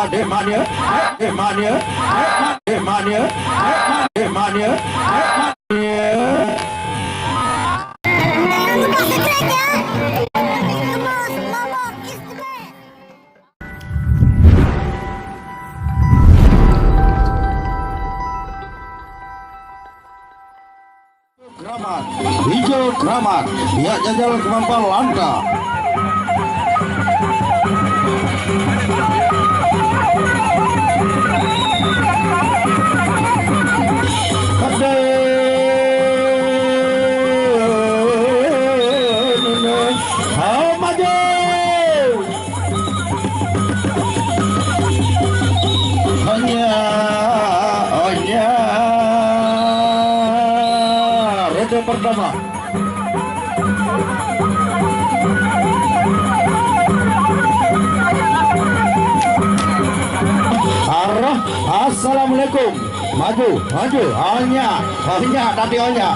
Demania, Demania, Demania, Demania, Demania. Keramat, hijau keramat, dia jajal kemampuan langka. Pertama arah. Assalamualaikum. Maju, maju. Hanya tadi hanya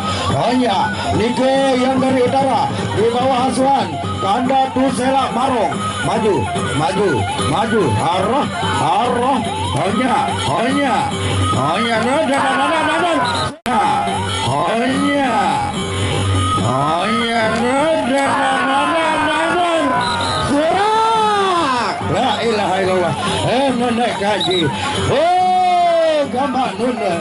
Nike yang dari utara di bawah asuhan Kanda Tusela Marong. Maju, maju, maju. Arah hanya la ilaha illallah. Naik haji. Oh, gambar nuna.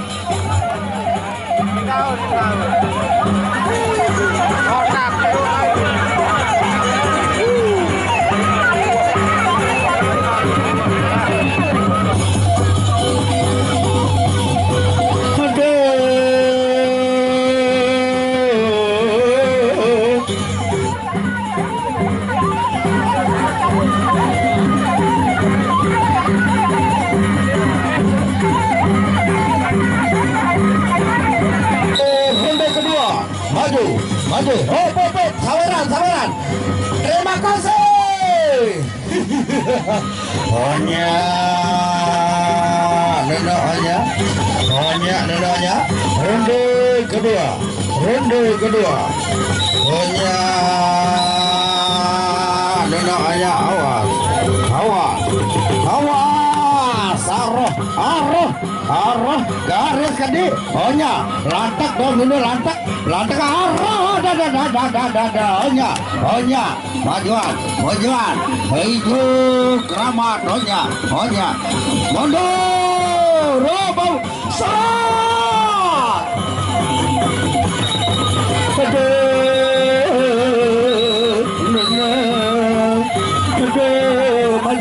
Maju, sabaran. Terima kasih. Hanya. Ronde kedua. Hanya, awas. Arah garis kadi. Lantak dong ini lantak arah. Hanya majuan hijau keramat. Hanya mundur robong saat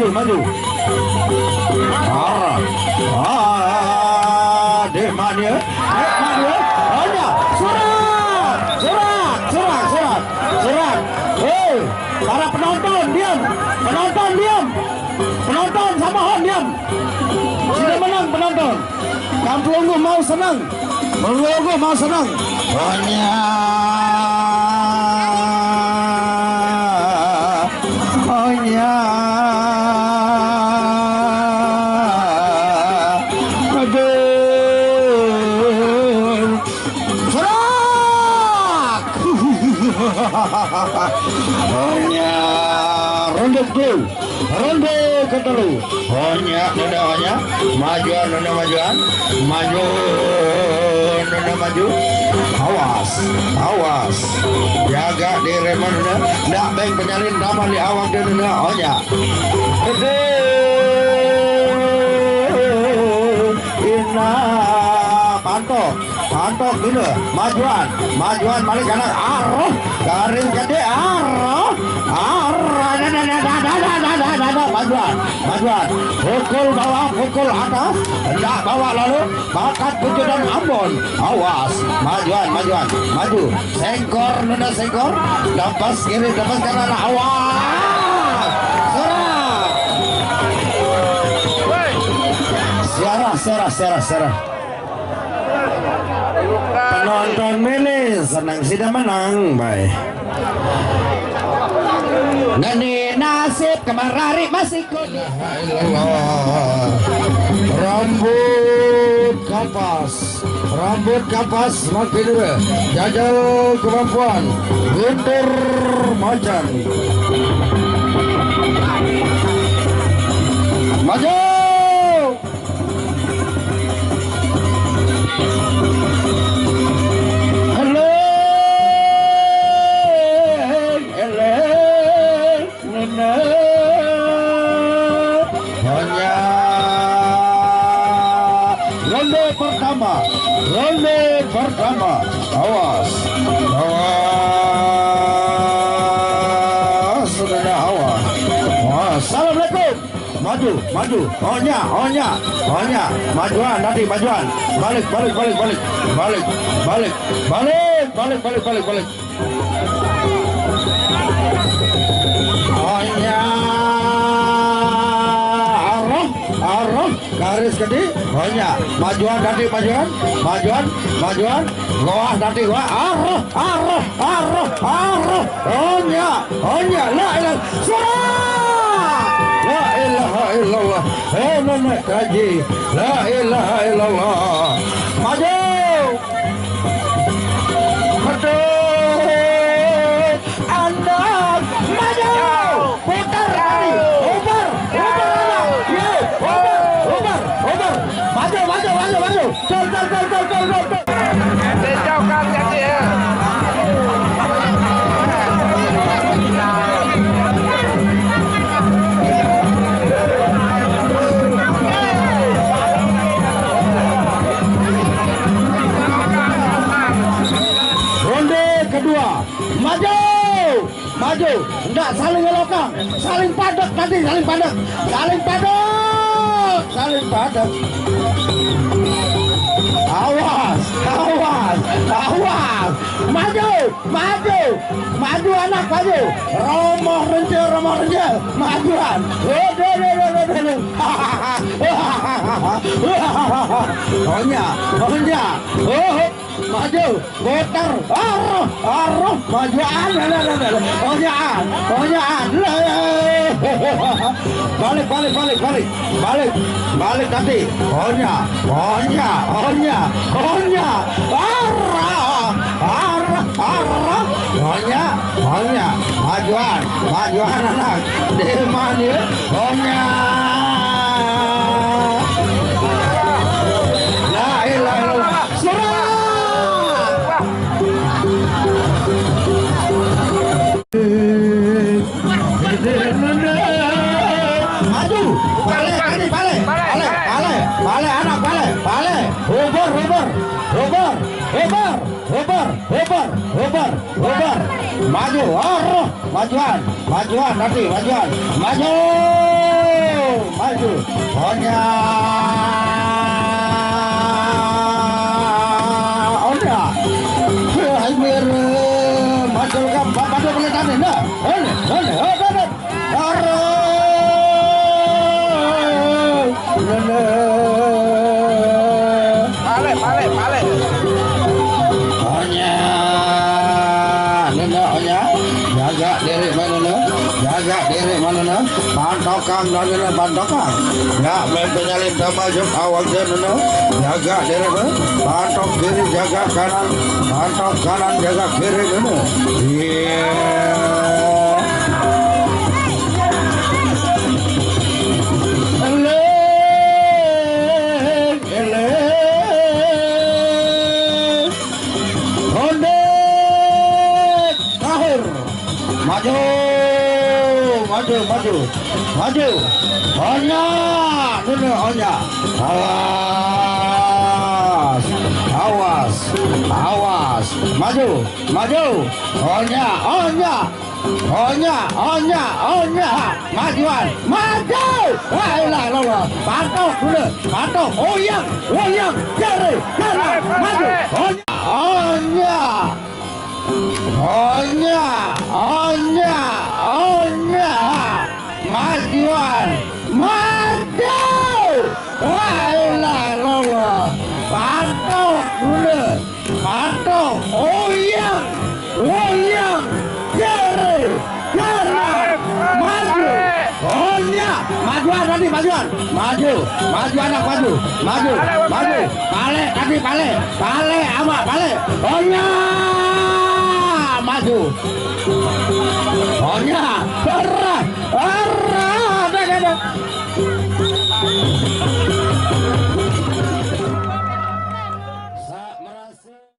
maju arah Demania hanya surat. Hei, para penonton diam. Penonton sama hon diam. Sudah menang penonton. Kampung mau senang. Hanya hanya ronde ketelu. Hanya majuan. Awas jaga di reman ndak baik penyalin nama di awak dia hanya ina pantok dulu majuan balik kanan arah garing gede arah majuan pukul atas hendak bawa lalu bakat pucuk dan Ambon. Awas maju sengkor lepas kiri lepas kanan. Awas serah penonton milih senang sudah menang baik. Ngani nasib kemarari masih kode. Rambut kapas makin dulu. Jajal kemampuan Guntur Macan. Maju pertama. Awas. Awas. Sudah awas. Assalamualaikum. Maju, maju. Ohnya. Majuan, nanti majuan. Balik. Ohnya. Arah. Garis gede. Ohnya. Majuan, nanti majuan. Majuan. Goah, nanti goah. Arah. Ohnya. La ilah. La ilaha illallah. Nenek kaji. La ilaha illallah. Maju. Anak maju. Putar kali. Ubar. Maju. Col. Dijauhkan jadi ya. Kedua, maju, enggak saling ngelokang, saling padat nanti, saling padat. Awas, maju anak maju, romoh rencel, majuan, Ohnya, maju, putar, arah, majuan, onyaan, balik nanti, Ohnya, arah, majuan anak, di mana, Ohnya. La ilaha illallah. Maju, balik anak, balik, ubar, maju, majuan, nanti, maju, Ohnya, Haimir, maju boleh tadi, nah, Balik. Ohnya, jaga diri mana, pantokang, nggak menyalip sama jok awal jenana, jaga diri mana, pantok kiri, jaga kanan, pantok kanan, jaga kiri mana, maju, Ohnya, awas, maju, Ohnya, majuan, ayolah, pantok, oyang, kiri, maju, Ohnya, majuan, ayolah, pantok, oyang, kiri, maju, Ohnya, majuan, maju anak, maju, balik, Ohnya, maju, Ohnya, arah,